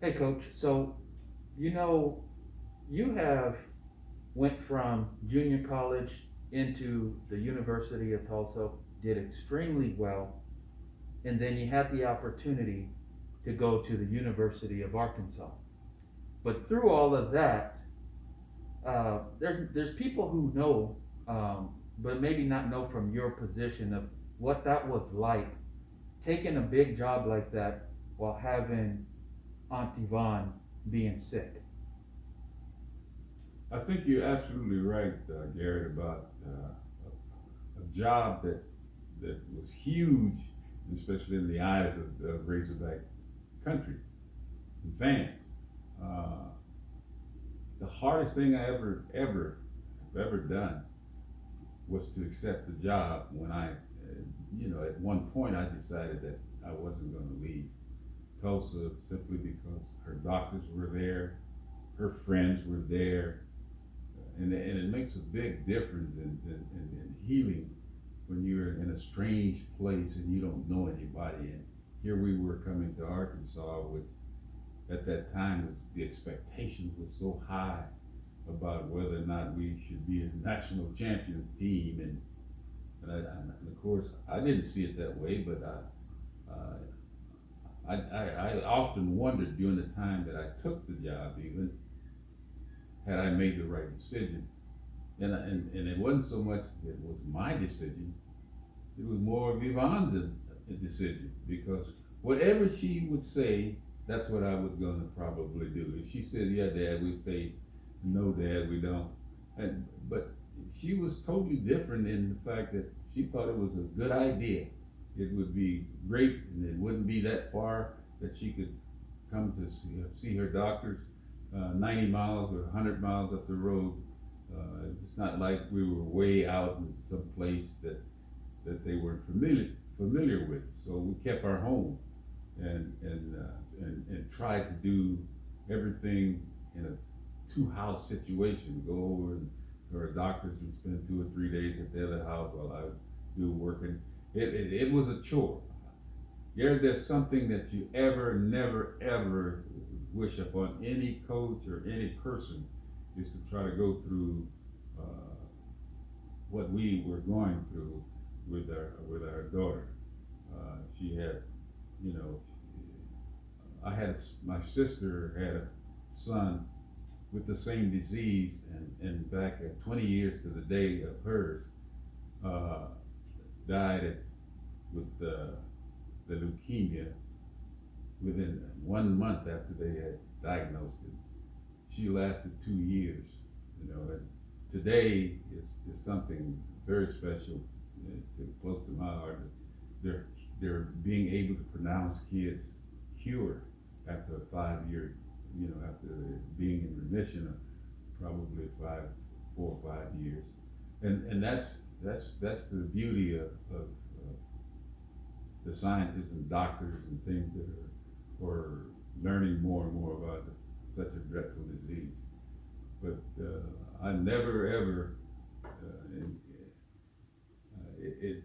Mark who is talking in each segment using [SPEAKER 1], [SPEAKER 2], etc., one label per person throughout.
[SPEAKER 1] Hey, Coach. So, you know, you have went from junior college into the University of Tulsa, did extremely well, and then you had the opportunity to go to the University of Arkansas. But through all of that, there's people who know, but maybe not know from your position of what that was like, taking a big job like that while having Aunt Yvonne being sick.
[SPEAKER 2] I think you're absolutely right, Garrett, about a job that was huge, especially in the eyes of the Razorback country and fans. Uh, the hardest thing I ever done was to accept the job when at one point I decided that I wasn't going to leave Tulsa simply because her doctors were there, her friends were there, and it makes a big difference in healing when you're in a strange place and you don't know anybody. And here we were coming to Arkansas with, at that time, was the expectation was so high about whether or not we should be a national champion team, and of course I didn't see it that way, but I often wondered during the time that I took the job, even had I made the right decision. And it wasn't so much that it was my decision, it was more of Yvonne's decision, because whatever she would say, that's what I was gonna probably do. If she said, "Yeah, Dad, we stay," "No, Dad, we don't." But she was totally different in the fact that she thought it was a good idea. It would be great, and it wouldn't be that far that she could come to see her doctors 90 miles or 100 miles up the road. It's not like we were way out in some place that they weren't familiar with. So we kept our home and tried to do everything in a two-house situation. Go over to our doctors and spend 2 or 3 days at the other house while I do working. It was a chore. Yeah, there's something that you never, ever wish upon any coach or any person is to try to go through uh, what we were going through with our daughter. She had, you know, my sister had a son with the same disease, and back at 20 years to the day of hers, uh, died with the leukemia within 1 month after they had diagnosed it. She lasted 2 years, and today is something very special, close to my heart. They're they're being able to pronounce kids cured after a 5 year, after being in remission of probably 4 or 5 years, and that's the beauty of the scientists and doctors and things that are learning more and more about such a dreadful disease. But I never ever,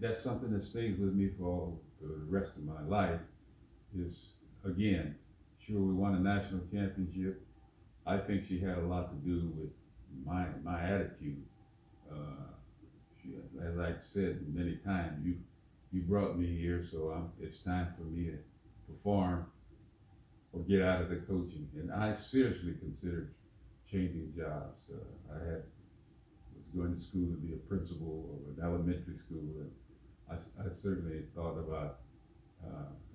[SPEAKER 2] that's something that stays with me for the rest of my life. Is, again, sure, we won a national championship. I think she had a lot to do with my attitude. Uh, as I said many times, you brought me here, so it's time for me to perform or get out of the coaching. And I seriously considered changing jobs. Was going to school to be a principal of an elementary school, and I certainly thought about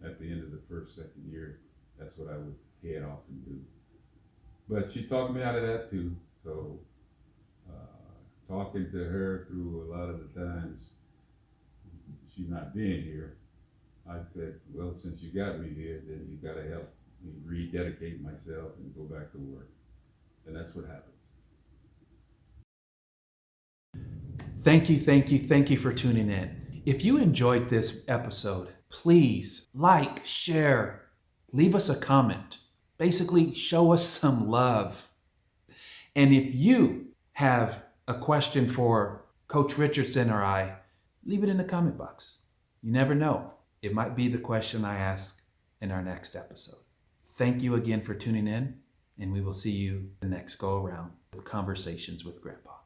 [SPEAKER 2] at the end of the second year, that's what I would head off and do. But she talked me out of that too. So talking to her through a lot of the times, she not being here, I said, well, since you got me here, then you got to help me rededicate myself and go back to work. And that's what happened.
[SPEAKER 1] Thank you, thank you, thank you for tuning in. If you enjoyed this episode, please like, share, leave us a comment. Basically, show us some love. And if you have a question for Coach Richardson or I, leave it in the comment box. You never know. It might be the question I ask in our next episode. Thank you again for tuning in, and we will see you the next go around with Conversations with Grandpa.